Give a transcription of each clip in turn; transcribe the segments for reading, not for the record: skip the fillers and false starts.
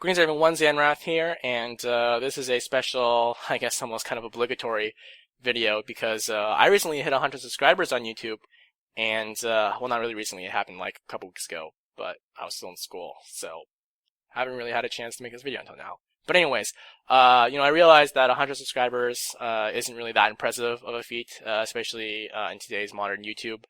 Greens everyone, Zannrath here, and this is a special, I guess almost kind of obligatory video because I recently hit 100 subscribers on YouTube, and well, not really recently, it happened like a couple weeks ago, but I was still in school, so I haven't really had a chance to make this video until now. But anyways, I realized that 100 subscribers isn't really that impressive of a feat, especially in today's modern YouTube,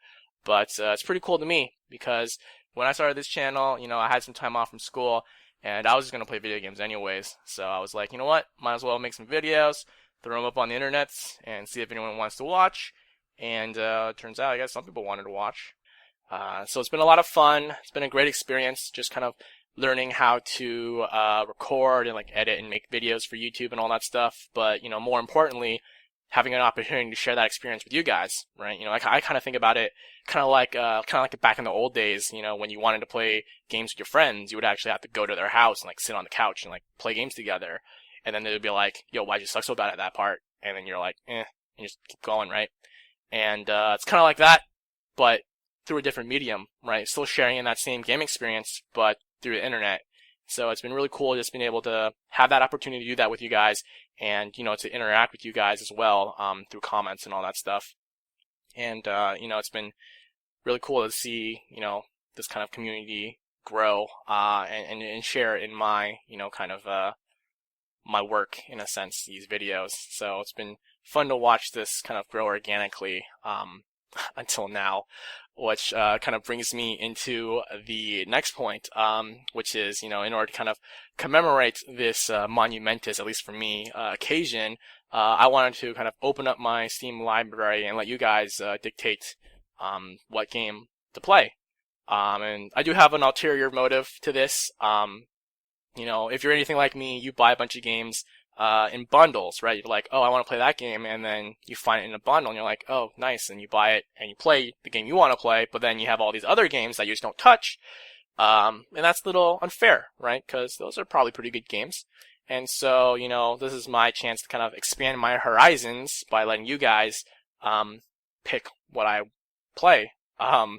but it's pretty cool to me because when I started this channel, I had some time off from school, and I was just going to play video games anyways. So I was like, you know what? Might as well make some videos, throw them up on the internet, and see if anyone wants to watch. And turns out, I guess some people wanted to watch. So it's been a lot of fun. It's been a great experience, just kind of learning how to record and like edit and make videos for YouTube and all that stuff. But more importantly, having an opportunity to share that experience with you guys, right? I kind of think about it kind of like back in the old days, when you wanted to play games with your friends, you would actually have to go to their house and like sit on the couch and like play games together. And then they would be like, yo, why'd you suck so bad at that part? And then you're like, and you just keep going, right? And it's kind of like that, but through a different medium, right? Still sharing in that same game experience, but through the internet. So it's been really cool just being able to have that opportunity to do that with you guys and, to interact with you guys as well, through comments and all that stuff. And, it's been really cool to see, this kind of community grow, and share in my, my work in a sense, these videos. So it's been fun to watch this kind of grow organically, until now, which kind of brings me into the next point, which is, in order to kind of commemorate this monumentous, at least for me, occasion, I wanted to kind of open up my Steam library and let you guys dictate what game to play. And I do have an ulterior motive to this. If you're anything like me, you buy a bunch of games in bundles, right? You're like, oh, I want to play that game, and then you find it in a bundle, and you're like, oh, nice, and you buy it, and you play the game you want to play, but then you have all these other games that you just don't touch, and that's a little unfair, right? Because those are probably pretty good games, and so, this is my chance to kind of expand my horizons by letting you guys pick what I play, and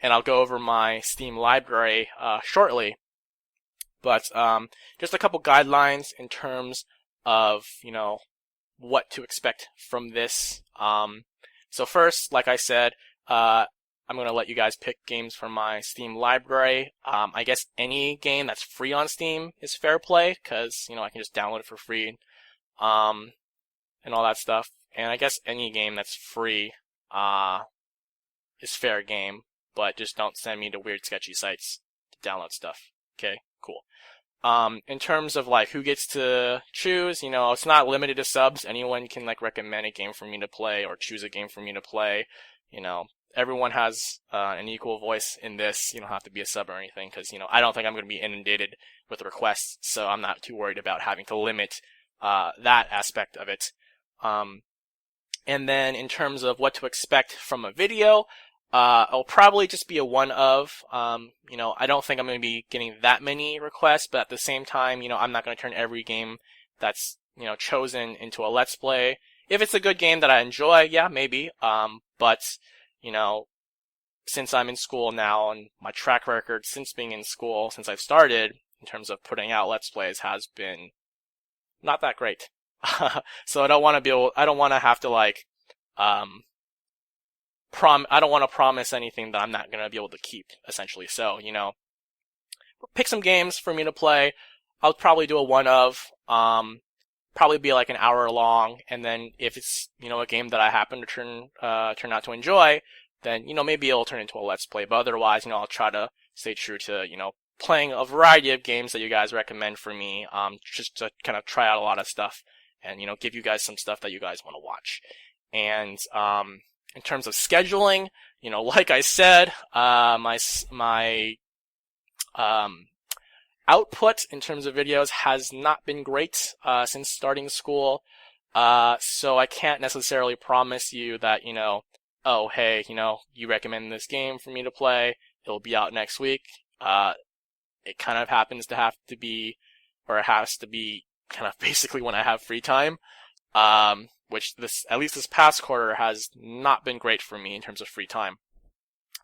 I'll go over my Steam library shortly, but just a couple guidelines in terms of, what to expect from this. So first, like I said, I'm going to let you guys pick games from my Steam library. I guess any game that's free on Steam is fair play, because, I can just download it for free, and all that stuff. And I guess any game that's free is fair game, but just don't send me to weird sketchy sites to download stuff. Okay, cool. In terms of like who gets to choose, it's not limited to subs. Anyone can like recommend a game for me to play or choose a game for me to play. Everyone has an equal voice in this. You don't have to be a sub or anything because, I don't think I'm going to be inundated with requests, so I'm not too worried about having to limit that aspect of it. And then in terms of what to expect from a video, it'll probably just be a one of, I don't think I'm going to be getting that many requests, but at the same time, I'm not going to turn every game that's, chosen into a let's play. If it's a good game that I enjoy, yeah, maybe, but, since I'm in school now and my track record since being in school, since I've started, in terms of putting out let's plays has been not that great. So I don't want to have to like, I don't want to promise anything that I'm not going to be able to keep, essentially. So, pick some games for me to play. I'll probably do a one of, probably be like an hour long. And then if it's, a game that I happen to turn out to enjoy, then, maybe it'll turn into a let's play. But otherwise, I'll try to stay true to, playing a variety of games that you guys recommend for me, just to kind of try out a lot of stuff and, give you guys some stuff that you guys want to watch. And, in terms of scheduling, like I said, my output in terms of videos has not been great since starting school. So I can't necessarily promise you that, oh, hey, you recommend this game for me to play, it'll be out next week. It kind of happens to have to be, or it has to be kind of basically when I have free time. Which at least this past quarter has not been great for me in terms of free time.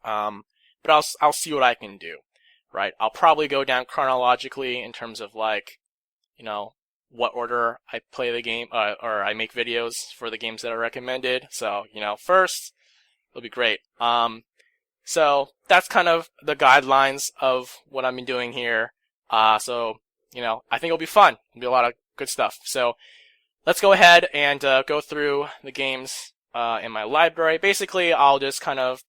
But I'll see what I can do. right? I'll probably go down chronologically in terms of like, what order I play the game, or I make videos for the games that are recommended. So, first, it'll be great. So that's kind of the guidelines of what I've been doing here. So, I think it'll be fun. It'll be a lot of good stuff. So let's go ahead and go through the games in my library. Basically, I'll just kind of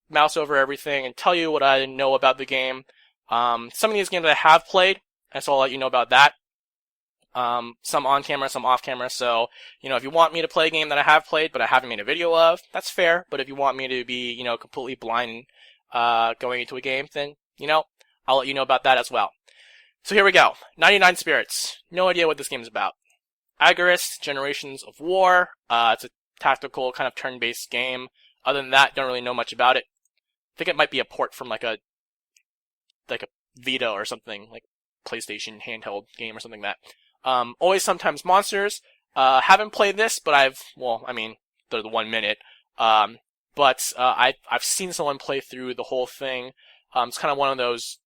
mouse over everything and tell you what I know about the game. Some of these games I have played, and so I'll let you know about that. Some on camera, some off camera. So, if you want me to play a game that I have played but I haven't made a video of, that's fair. But if you want me to be, completely blind going into a game, then, I'll let you know about that as well. So here we go. 99 Spirits. No idea what this game is about. Agarist, Generations of War. It's a tactical kind of turn-based game. Other than that, don't really know much about it. I think it might be a port from like a Vita or something, like PlayStation handheld game or something like that. Always Sometimes Monsters. Haven't played this, but they're the 1 minute. But I've seen someone play through the whole thing. It's kind of one of those,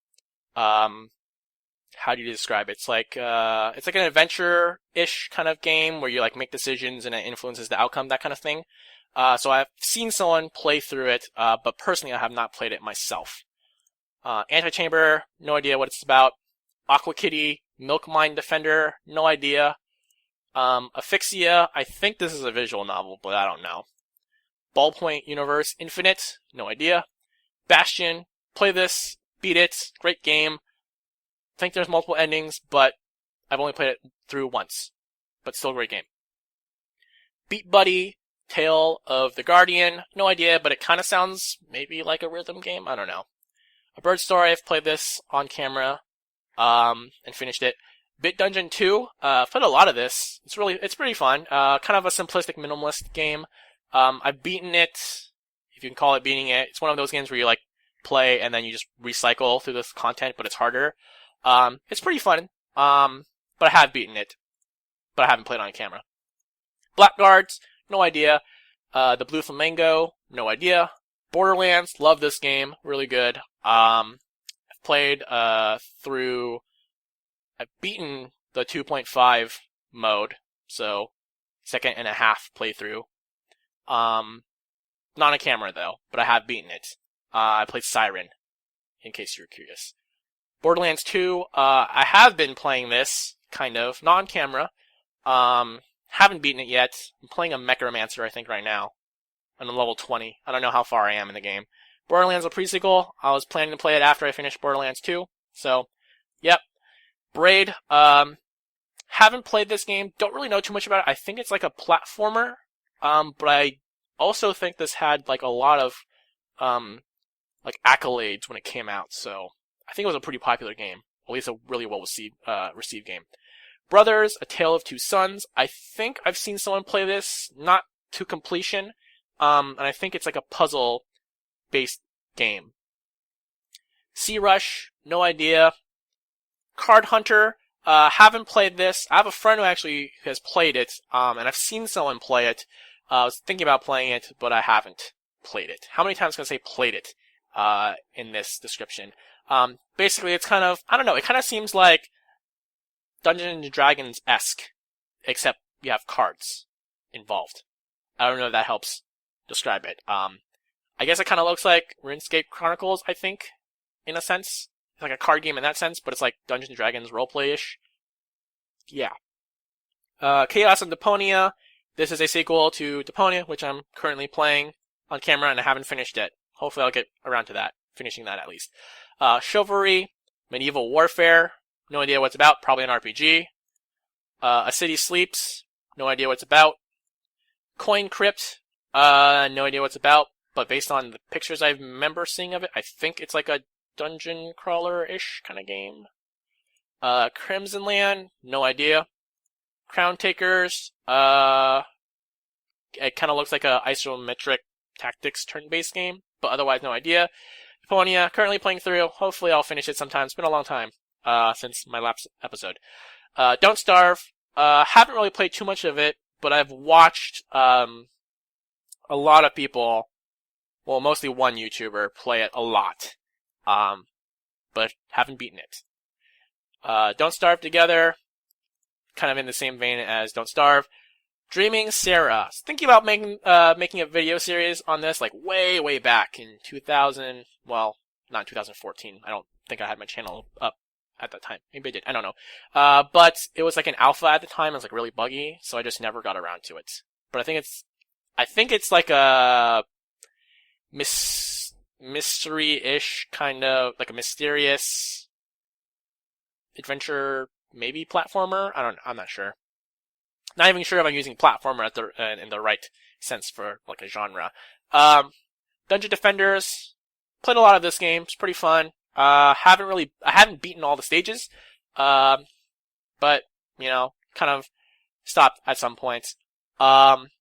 how do you describe it? It's like an adventure-ish kind of game where you like make decisions and it influences the outcome, that kind of thing. So I've seen someone play through it, but personally I have not played it myself. Antechamber, no idea what it's about. Aqua Kitty, Milk Mine Defender, no idea. Asphyxia, I think this is a visual novel, but I don't know. Ballpoint Universe Infinite, no idea. Bastion, play this, beat it, great game. I think there's multiple endings, but I've only played it through once. But still a great game. Beat Buddy, Tale of the Guardian, no idea, but it kind of sounds maybe like a rhythm game, I don't know. A Bird Story, I've played this on camera, and finished it. Bit Dungeon 2, I've played a lot of this. It's pretty fun. Kind of a simplistic minimalist game. I've beaten it, if you can call it beating it. It's one of those games where you like play and then you just recycle through the content, but it's harder. It's pretty fun. But I have beaten it, but I haven't played on camera. Blackguards, no idea. The Blue Flamingo, no idea. Borderlands, love this game, really good. I've played through. I've beaten the 2.5 mode, so second and a half playthrough. Not on camera though, but I have beaten it. I played Siren, in case you're curious. Borderlands 2, I have been playing this, kind of, not on camera. Haven't beaten it yet. I'm playing a Mecharomancer, I think, right now. I'm on level 20. I don't know how far I am in the game. Borderlands a pre-sequel. I was planning to play it after I finished Borderlands 2. So, yep. Braid, haven't played this game. Don't really know too much about it. I think it's like a platformer. But I also think this had like a lot of like accolades when it came out. So I think it was a pretty popular game. At least a really well received game. Brothers, A Tale of Two Sons. I think I've seen someone play this, not to completion. And I think it's like a puzzle-based game. Sea Rush, no idea. Card Hunter, haven't played this. I have a friend who actually has played it, and I've seen someone play it. I was thinking about playing it, but I haven't played it. How many times can I say played it in this description? Basically, it's kind of, I don't know, it kind of seems like Dungeons and Dragons-esque, except you have cards involved. I don't know if that helps describe it. I guess it kind of looks like RuneScape Chronicles, I think, in a sense. It's like a card game in that sense, but it's like Dungeons & Dragons roleplay-ish. Yeah. Chaos and Deponia. This is a sequel to Deponia, which I'm currently playing on camera, and I haven't finished it. Hopefully I'll get around to that, finishing that at least. Chivalry, Medieval Warfare. No idea what it's about. Probably an RPG. A City Sleeps. No idea what it's about. Coin Crypt. No idea what it's about, but based on the pictures I remember seeing of it, I think it's like a dungeon crawler-ish kind of game. Crimson Land, no idea. Crown Takers, it kind of looks like a isometric tactics turn-based game, but otherwise no idea. Deponia, currently playing through. Hopefully I'll finish it sometime. It's been a long time since my last episode. Don't Starve, haven't really played too much of it, but I've watched a lot of people, well, mostly one YouTuber, play it a lot. but haven't beaten it. Don't Starve Together, kind of in the same vein as Don't Starve. Dreaming Sarah. Thinking about making a video series on this, like way back in 2000. Well, not in 2014. I don't think I had my channel up at that time. Maybe I did. I don't know. But it was like an alpha at the time. It was like really buggy, so I just never got around to it. But I think it's like a mystery-ish kind of, like a mysterious adventure, maybe platformer. I'm not sure. Not even sure if I'm using platformer in the right sense for like a genre. Dungeon Defenders. Played a lot of this game. It's pretty fun. I haven't beaten all the stages. But kind of stopped at some point.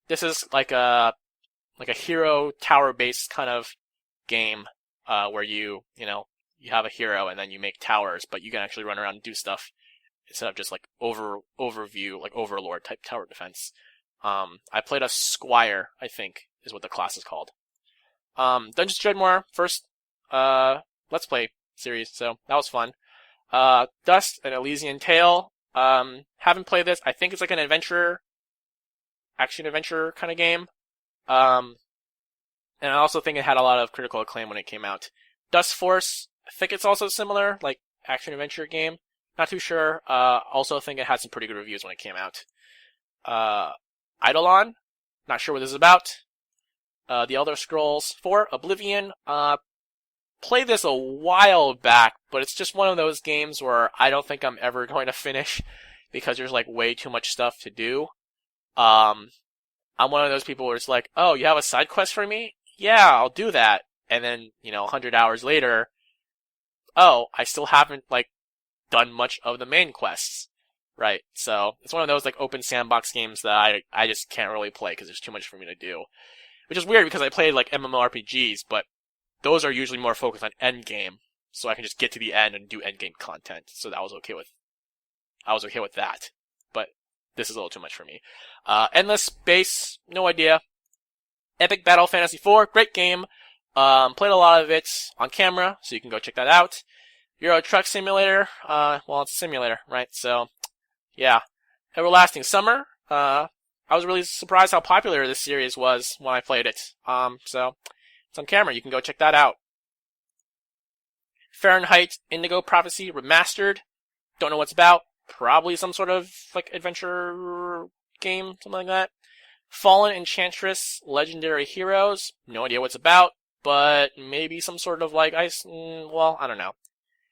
This is like a hero tower based kind of game, where you have a hero and then you make towers, but you can actually run around and do stuff instead of just like overview, like overlord type tower defense. I played a squire, I think is what the class is called. Dungeons & Dreadmore, first Let's Play series, so that was fun. Dust, an Elysian Tale. Haven't played this. I think it's like an action-adventure kind of game. And I also think it had a lot of critical acclaim when it came out. Dust Force, I think it's also similar, like action-adventure game. Not too sure. Also think it had some pretty good reviews when it came out. Eidolon, not sure what this is about. The Elder Scrolls 4, Oblivion. Played this a while back, but it's just one of those games where I don't think I'm ever going to finish because there's like way too much stuff to do. I'm one of those people where it's like, oh, you have a side quest for me? Yeah, I'll do that. And then, 100 hours later, oh, I still haven't like done much of the main quests. Right. So it's one of those like open sandbox games that I just can't really play because there's too much for me to do. Which is weird because I played like MMORPGs, but those are usually more focused on end game, so I can just get to the end and do end game content. So I was okay with that. But this is a little too much for me. Endless Space, no idea. Epic Battle Fantasy 4, great game. Played a lot of it on camera, so you can go check that out. Euro Truck Simulator, well, it's a simulator, right? So, yeah. Everlasting Summer, I was really surprised how popular this series was when I played it. So, it's on camera, you can go check that out. Fahrenheit Indigo Prophecy Remastered, don't know what's about. Probably some sort of, like, adventure game, something like that. Fallen Enchantress Legendary Heroes, no idea what's about, but maybe some sort of, like, I don't know.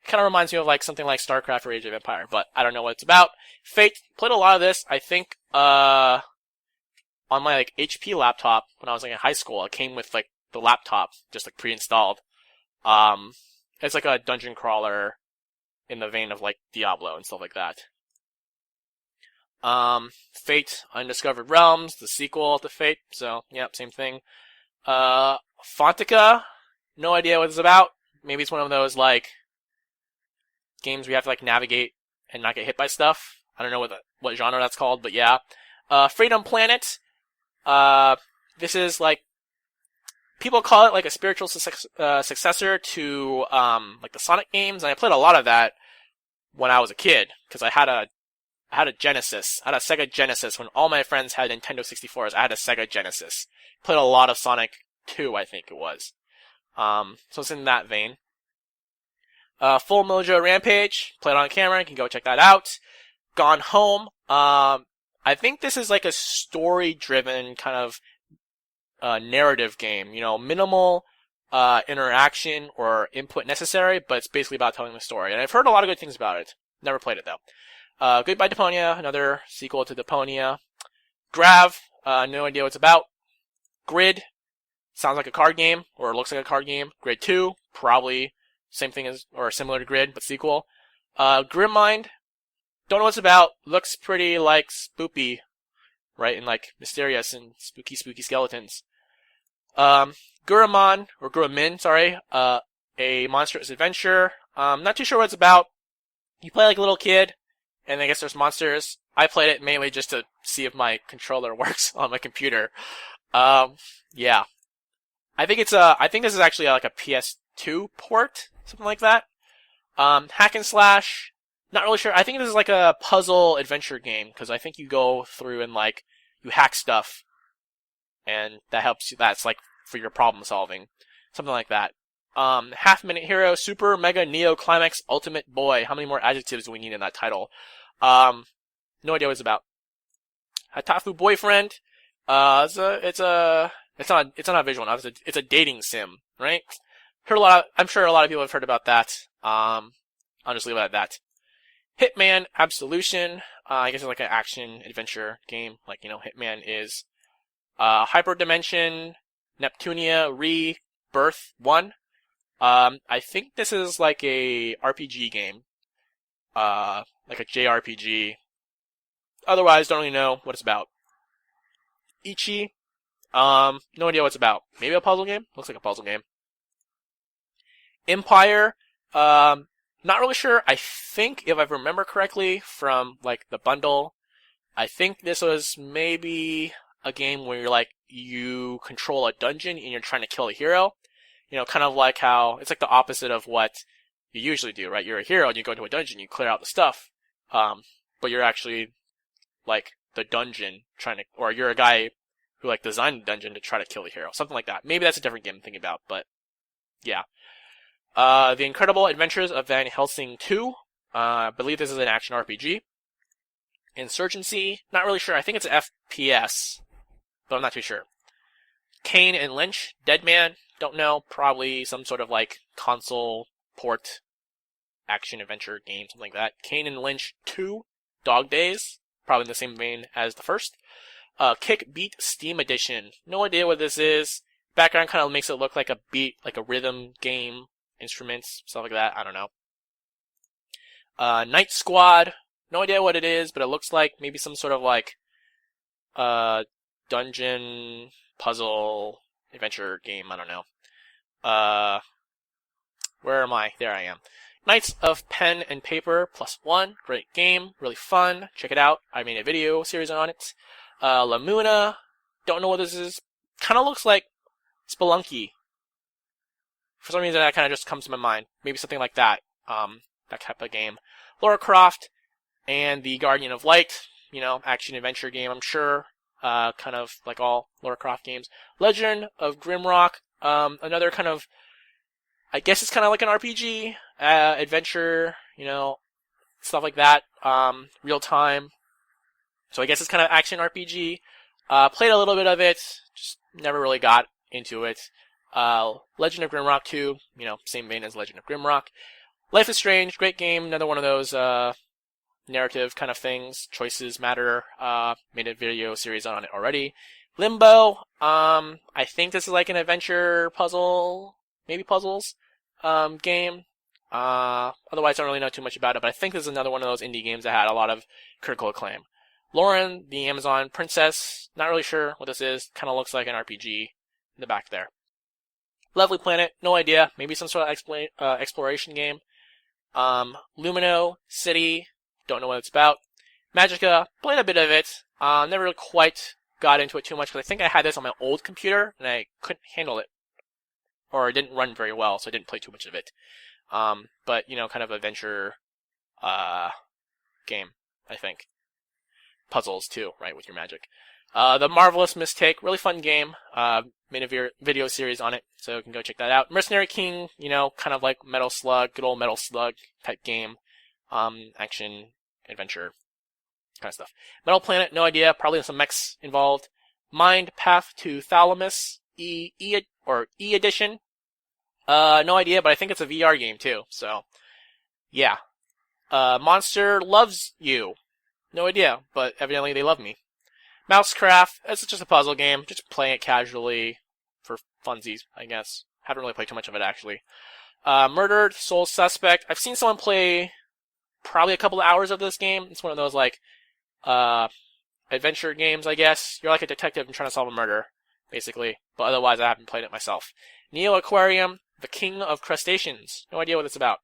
Kind of reminds me of like something like StarCraft or Age of Empire, but I don't know what it's about. Fate, played a lot of this, I think, on my like HP laptop when I was like in high school. It came with like the laptop, just like pre-installed. It's like a dungeon crawler in the vein of like Diablo and stuff like that. Fate, Undiscovered Realms, the sequel to Fate, so yeah, same thing. Fontica, no idea what it's about. Maybe it's one of those like games we have to like navigate and not get hit by stuff. I don't know what genre that's called, but yeah. Freedom Planet. This is like people call it like a spiritual successor to like the Sonic games, and I played a lot of that when I was a kid because I had a Genesis. I had a Sega Genesis when all my friends had Nintendo 64s. I had a Sega Genesis. Played a lot of Sonic 2, I think it was. So it's in that vein. Full Mojo Rampage, played on camera, you can go check that out. Gone Home, I think this is like a story-driven kind of narrative game. Minimal interaction or input necessary, but it's basically about telling the story. And I've heard a lot of good things about it. Never played it though. Goodbye Deponia, another sequel to Deponia. Grav, no idea what it's about. Grid, sounds like a card game, or looks like a card game. Grid 2, probably same thing as, or similar to Grid, but sequel. Grimmind, don't know what it's about. Looks pretty like spoopy, right? And like mysterious and spooky skeletons. Gurumin, or Gurumin, sorry. A monstrous adventure. Not too sure what it's about. You play like a little kid, and I guess there's monsters. I played it mainly just to see if my controller works on my computer. Yeah. I think this is actually like a PS2 port, something like that. Hack and slash. Not really sure. I think this is like a puzzle adventure game because I think you go through and like you hack stuff, and that helps you. That's like for your problem solving, something like that. Half Minute Hero, Super Mega Neo Climax Ultimate Boy. How many more adjectives do we need in that title? No idea what it's about. Hatafu Boyfriend. It's not a visual novel. It's a dating sim, right? I'm sure a lot of people have heard about that. I'll just leave it at that. Hitman Absolution. I guess it's like an action adventure game. Like, Hitman is Hyperdimension Neptunia Rebirth 1. I think this is like a RPG game. Like a JRPG. Otherwise, don't really know what it's about. Ichi. No idea what it's about. Maybe a puzzle game? Looks like a puzzle game. Empire. Not really sure. I think, if I remember correctly from like the bundle, I think this was maybe a game where you control a dungeon and you're trying to kill a hero. Kind of like how it's like the opposite of what you usually do, right? You're a hero and you go into a dungeon, you clear out the stuff, but you're actually like the dungeon or you're a guy who like designed the dungeon to try to kill the hero, something like that. Maybe that's a different game I'm thinking about, but yeah. The Incredible Adventures of Van Helsing 2. I believe this is an action RPG. Insurgency. Not really sure. I think it's an FPS, but I'm not too sure. Kane and Lynch. Deadman. Don't know. Probably some sort of like console port action adventure game, something like that. Kane and Lynch 2. Dog Days. Probably in the same vein as the first. Kick Beat Steam Edition. No idea what this is. Background kind of makes it look like a beat, like a rhythm game. Instruments, stuff like that. I don't know. Night Squad. No idea what it is, but it looks like maybe some sort of like dungeon puzzle adventure game. I don't know. Where am I? There I am. Knights of Pen and Paper +1. Great game. Really fun. Check it out. I made a video series on it. Lamuna. Don't know what this is. Kind of looks like Spelunky. For some reason, that kind of just comes to my mind. Maybe something like that. That type of game. Lara Croft and the Guardian of Light. Action adventure game, I'm sure. Kind of like all Lara Croft games. Legend of Grimrock. Another kind of, I guess it's kind of like an RPG. Adventure, stuff like that. Real time. So I guess it's kind of action RPG. Played a little bit of it. Just never really got into it. Legend of Grimrock 2, same vein as Legend of Grimrock. Life is Strange, great game, another one of those narrative kind of things. Choices matter. Made a video series on it already. Limbo, I think this is like an adventure puzzle, maybe puzzles, game. Otherwise, I don't really know too much about it, but I think this is another one of those indie games that had a lot of critical acclaim. Lauren, the Amazon Princess, not really sure what this is. Kind of looks like an RPG in the back there. Lovely Planet, no idea. Maybe some sort of exploration game. Lumino City, don't know what it's about. Magica, played a bit of it. Never really quite got into it too much because I think I had this on my old computer and I couldn't handle it. Or it didn't run very well, so I didn't play too much of it. But, kind of adventure game, I think. Puzzles, too, right, with your magic. The Marvelous Mistake, really fun game. Made a video series on it, so you can go check that out. Mercenary King, kind of like Metal Slug, good old Metal Slug type game. Action, adventure, kind of stuff. Metal Planet, no idea, probably some mechs involved. Mind Path to Thalamus, E edition. No idea, but I think it's a VR game too, so yeah. Monster Loves You. No idea, but evidently they love me. Mousecraft, it's just a puzzle game, just playing it casually for funsies, I guess. Haven't really played too much of it, actually. Murdered Soul Suspect. I've seen someone play probably a couple of hours of this game. It's one of those, like, adventure games, I guess. You're like a detective and trying to solve a murder, basically. But otherwise, I haven't played it myself. Neo Aquarium, The King of Crustaceans. No idea what it's about.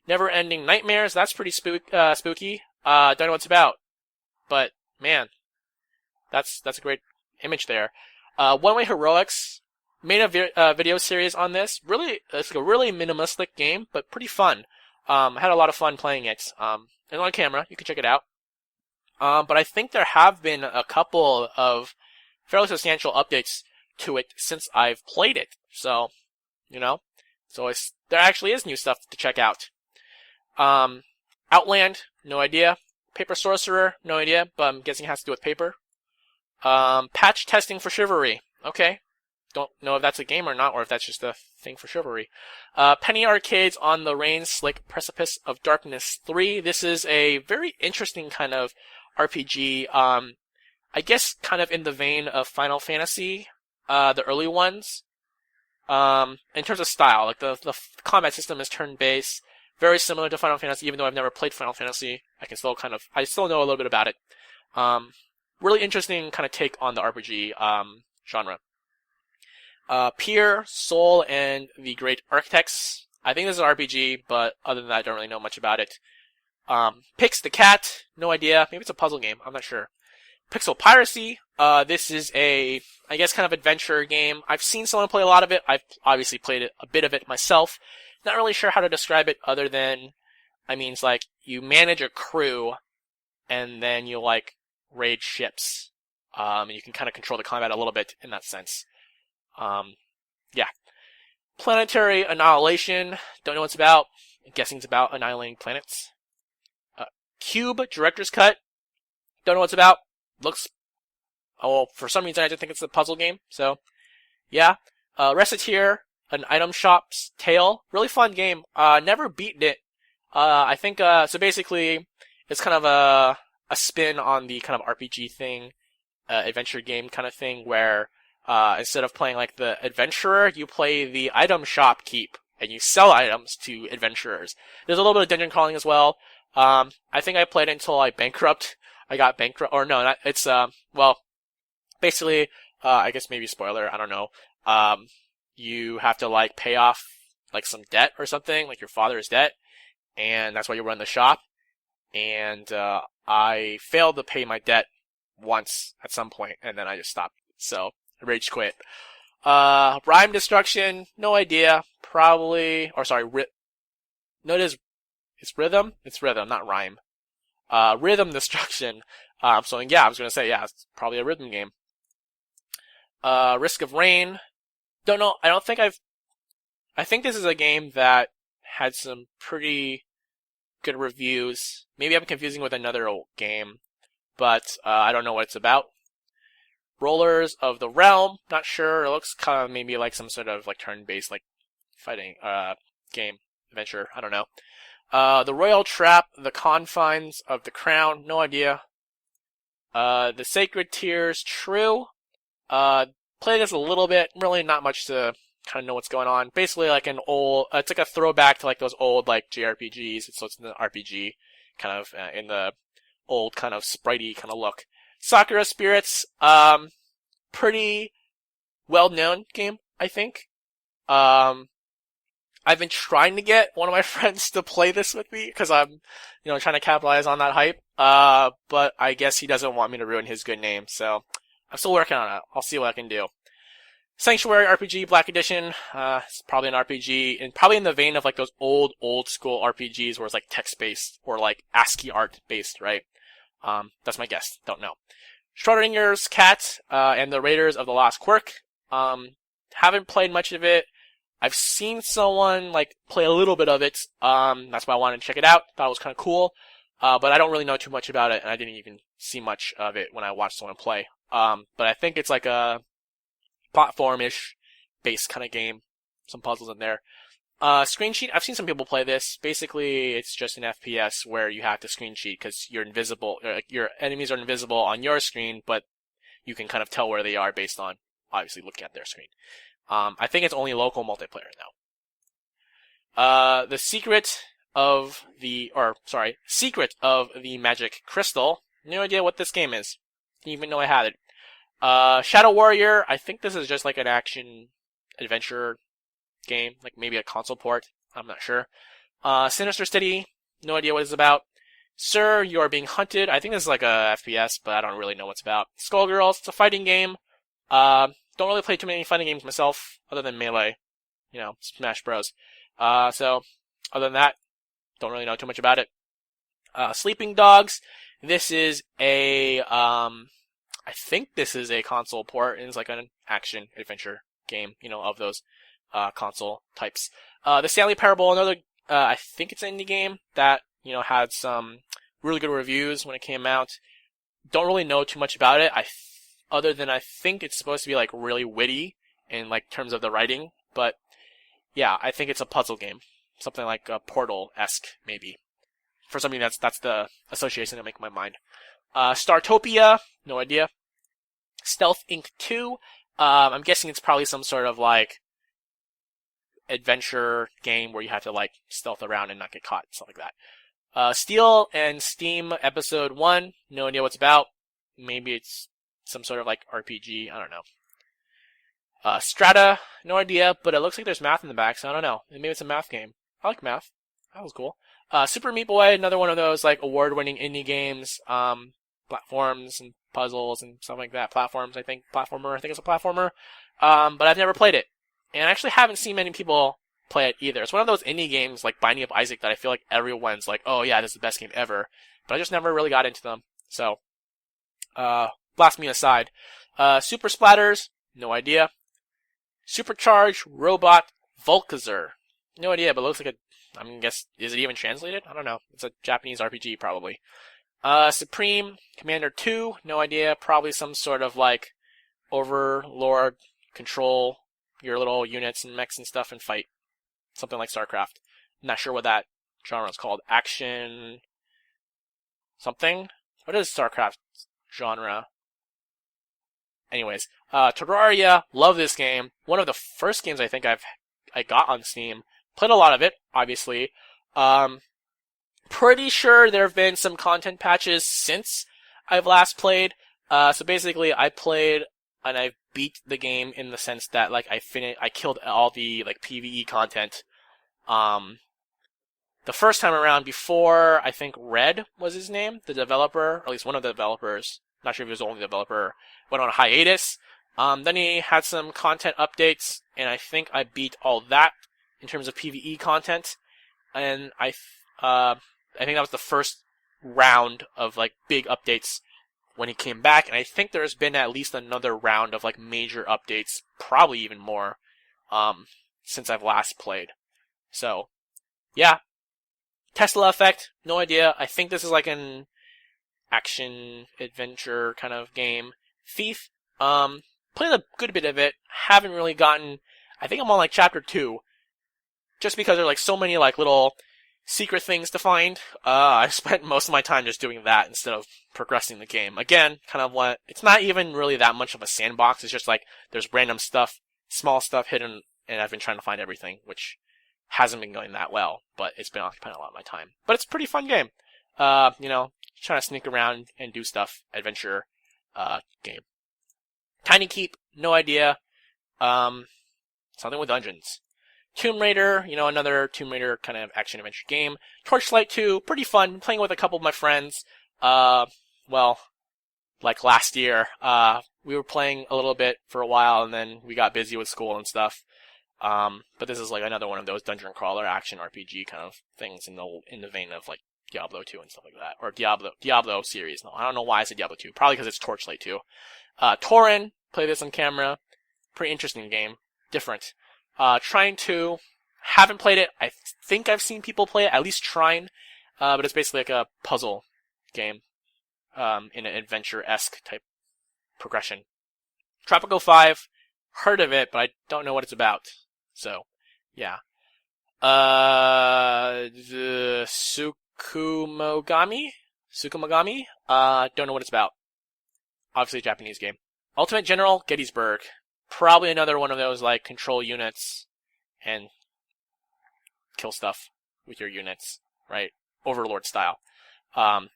Never Ending Nightmares, that's pretty spooky. Don't know what it's about. But, man, that's a great image there. One Way Heroics, made a video series on this. Really, it's like a really minimalistic game, but pretty fun. I had a lot of fun playing it. It's on camera. You can check it out. But I think there have been a couple of fairly substantial updates to it since I've played it. So, there actually is new stuff to check out. Outland, no idea. Paper Sorcerer, no idea, but I'm guessing it has to do with paper. Patch testing for Chivalry. Okay. Don't know if that's a game or not, or if that's just a thing for Chivalry. Penny Arcades on the Rain-Slick Precipice of Darkness 3. This is a very interesting kind of RPG. I guess kind of in the vein of Final Fantasy, the early ones. In terms of style, like the combat system is turn-based, very similar to Final Fantasy, even though I've never played Final Fantasy. I still know a little bit about it. Really interesting kind of take on the RPG, genre. Pier, Soul, and the Great Architects. I think this is an RPG, but other than that, I don't really know much about it. Pix the Cat, no idea. Maybe it's a puzzle game, I'm not sure. Pixel Piracy, this is a, I guess, kind of adventure game. I've seen someone play a lot of it. I've obviously played a bit of it myself. Not really sure how to describe it other than, it's like, you manage a crew, and then you, raid ships. And you can kind of control the combat a little bit in that sense. Yeah. Planetary Annihilation, don't know what it's about. I'm guessing it's about annihilating planets. Cube, Director's Cut, don't know what it's about. For some reason I just think it's a puzzle game, so, yeah. Reciteer, an item shop's tale, really fun game. Never beaten it. I think, so basically, it's kind of a spin on the kind of RPG thing, adventure game kind of thing, where, instead of playing like the adventurer, you play the item shop keep, and you sell items to adventurers. There's a little bit of dungeon crawling as well. I think I played it until I got bankrupt, or no, it's, basically, I guess maybe spoiler, I don't know. You have to pay off, some debt or something, like your father's debt, and that's why you run the shop. And, I failed to pay my debt once at some point, and then I just stopped. So, I rage quit. Rhyme Destruction, no idea. Probably, no, it's Rhythm? It's Rhythm, not Rhyme. Rhythm Destruction. So yeah, I was gonna say, yeah, it's probably a rhythm game. Risk of Rain. Don't know, I think this is a game that had some pretty good reviews. Maybe I'm confusing with another old game, but, I don't know what it's about. Rollers of the Realm, not sure. It looks kind of maybe like some sort of turn-based fighting game, adventure, I don't know. The Royal Trap, The Confines of the Crown, no idea. The Sacred Tears, True. Played this a little bit, really not much to kind of know what's going on. Basically it's like a throwback to those old JRPGs, so it's an RPG, kind of in the old kind of spritey kind of look. Sakura Spirits, pretty well-known game, I think. I've been trying to get one of my friends to play this with me, because I'm, trying to capitalize on that hype. But I guess he doesn't want me to ruin his good name, so I'm still working on it. I'll see what I can do. Sanctuary RPG Black Edition, it's probably an RPG, and probably in the vein of those old school RPGs where it's text-based, or ASCII art-based, right? That's my guess. Don't know. Schrodinger's Cat, and the Raiders of the Lost Quirk. Haven't played much of it. I've seen someone, play a little bit of it. That's why I wanted to check it out. Thought it was kind of cool. But I don't really know too much about it, and I didn't even see much of it when I watched someone play. But I think it's a platform-ish based kind of game. Some puzzles in there. Screen sheet, I've seen some people play this. Basically, it's just an FPS where you have to screen sheet because you're invisible. Your enemies are invisible on your screen, but you can kind of tell where they are based on, obviously, looking at their screen. I think it's only local multiplayer now. Secret of the Magic Crystal. No idea what this game is. Didn't even know I had it. Shadow Warrior, I think this is just an action adventure game, maybe a console port. I'm not sure. Sinister City, no idea what it's about. Sir, You Are Being Hunted. I think this is a FPS, but I don't really know what it's about. Skullgirls, it's a fighting game. Don't really play too many fighting games myself, other than Melee. Smash Bros. So, other than that, Don't really know too much about it. Sleeping Dogs. This is I think this is a console port, and it's like an action adventure game, of those console types. The Stanley Parable, another, I think it's an indie game that, had some really good reviews when it came out. Don't really know too much about it. Other than I think it's supposed to be like really witty in like terms of the writing, but yeah, I think it's a puzzle game, something like a Portal-esque maybe. For something that's the association I make in my mind. Startopia, no idea. Stealth Inc. 2, I'm guessing it's probably some sort of like adventure game where you have to like stealth around and not get caught, stuff like that. Steel and Steam Episode 1, no idea what's about. Maybe it's some sort of like RPG, I don't know. Strata, no idea, but it looks like there's math in the back, so I don't know. Maybe it's a math game. I like math. That was cool. Super Meat Boy, another one of those like award-winning indie games, platforms and puzzles and stuff like that. Platformer, I think it's a platformer. But I've never played it. And I actually haven't seen many people play it either. It's one of those indie games like Binding of Isaac that I feel like everyone's like, oh yeah, this is the best game ever. But I just never really got into them. So, blast me aside. Super Splatters, no idea. Supercharged Robot Volkazar. No idea, but it looks like guess, is it even translated? I don't know. It's a Japanese RPG, probably. Supreme Commander 2, no idea. Probably some sort of, like, overlord, control your little units and mechs and stuff and fight. Something like StarCraft. Not sure what that genre is called. Action... something? What is StarCraft genre? Anyways, Terraria, love this game. One of the first games I think I got on Steam. Played a lot of it, obviously. Pretty sure there have been some content patches since I've last played. So basically, I played and I beat the game in the sense that like I killed all the like PvE content. The first time around, before I think Red was his name, the developer, or at least one of the developers. Not sure if he was the only developer. Went on a hiatus. Then he had some content updates, and I think I beat all that in terms of PvE content, and I think that was the first round of like big updates when he came back, and I think there's been at least another round of like major updates, probably even more, since I've last played. So, yeah. Tesla Effect, no idea. I think this is like an action adventure kind of game. Thief, played a good bit of it. Haven't really gotten. I think I'm on like chapter 2. Just because there are like so many like little secret things to find, I spent most of my time just doing that instead of progressing the game. Again, kind of it's not even really that much of a sandbox. It's just like there's random stuff, small stuff hidden, and I've been trying to find everything, which hasn't been going that well, but it's been occupying a lot of my time. But it's a pretty fun game. Trying to sneak around and do stuff, adventure, game. Tiny Keep, no idea. Something with dungeons. Tomb Raider, another Tomb Raider kind of action-adventure game. Torchlight 2, pretty fun. Been playing with a couple of my friends. Like last year. We were playing a little bit for a while, and then we got busy with school and stuff. But this is like another one of those dungeon crawler action RPG kind of things in the vein of like Diablo 2 and stuff like that. Or Diablo series. No, I don't know why I said Diablo 2. Probably because it's Torchlight 2. Torin, play this on camera. Pretty interesting game. Different. Trying to, haven't played it. I think I've seen people play it, at least trying. But it's basically like a puzzle game, in an adventure-esque type progression. Tropico 5, heard of it, but I don't know what it's about. So, yeah. Tsukumogami? Don't know what it's about. Obviously a Japanese game. Ultimate General, Gettysburg. Probably another one of those, like, control units and kill stuff with your units, right? Overlord style. Don't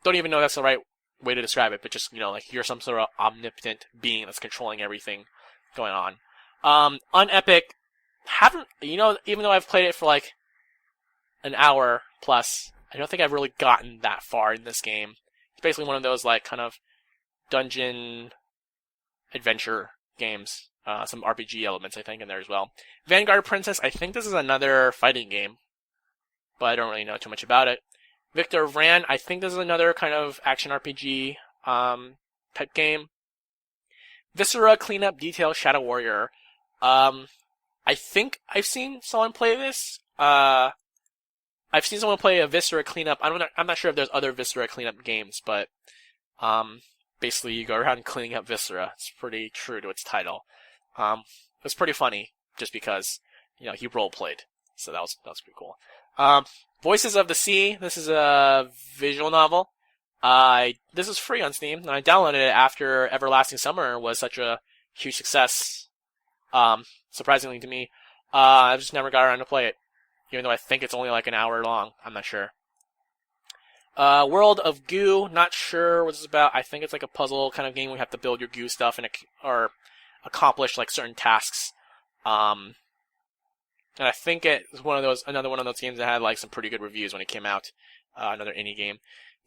even know that's the right way to describe it, but just, like, you're some sort of omnipotent being that's controlling everything going on. Unepic, haven't, even though I've played it for, like, an hour plus, I don't think I've really gotten that far in this game. It's basically one of those, like, kind of dungeon adventure games. Some RPG elements, I think, in there as well. Vanguard Princess, I think this is another fighting game. but I don't really know too much about it. Victor of Ran, I think this is another kind of action RPG type game. Viscera Cleanup Detail Shadow Warrior. I think I've seen someone play this. I've seen someone play a Viscera Cleanup. I'm not sure if there's other Viscera Cleanup games, but basically you go around cleaning up Viscera. It's pretty true to its title. It's pretty funny just because he role played, so that was pretty cool. Voices of the Sea. This is a visual novel. This is free on Steam, and I downloaded it after Everlasting Summer was such a huge success. Surprisingly to me, I just never got around to play it, even though I think it's only like an hour long. I'm not sure. World of Goo. Not sure what it's about. I think it's like a puzzle kind of game where you have to build your goo stuff or accomplish like certain tasks. And I think it's another one of those games that had like some pretty good reviews when it came out. Another indie game.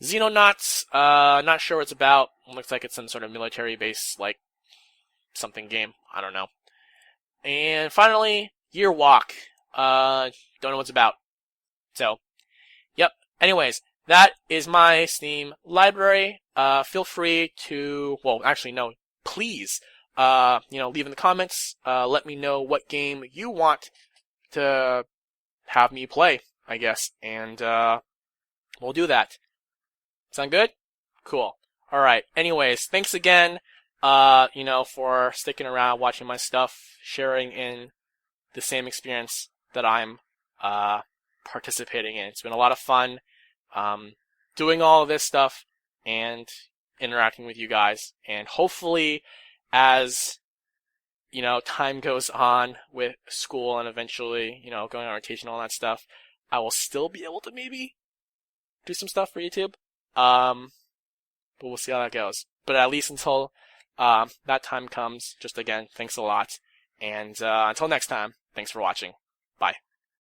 Xenonauts, not sure what it's about. Looks like it's some sort of military-based, like, something game. I don't know. And finally, Year Walk. Don't know what it's about. So, yep. Anyways, that is my Steam library. Feel free to, well, actually, no, please, leave in the comments. Let me know what game you want to have me play, I guess. And, we'll do that. Sound good? Cool. Alright. Anyways, thanks again, for sticking around, watching my stuff, sharing in the same experience that I'm, participating in. It's been a lot of fun, doing all of this stuff and interacting with you guys. And hopefully, as, time goes on with school and eventually, going on rotation and all that stuff, I will still be able to maybe do some stuff for YouTube. But we'll see how that goes. But at least until that time comes, just again, thanks a lot. And until next time, thanks for watching. Bye.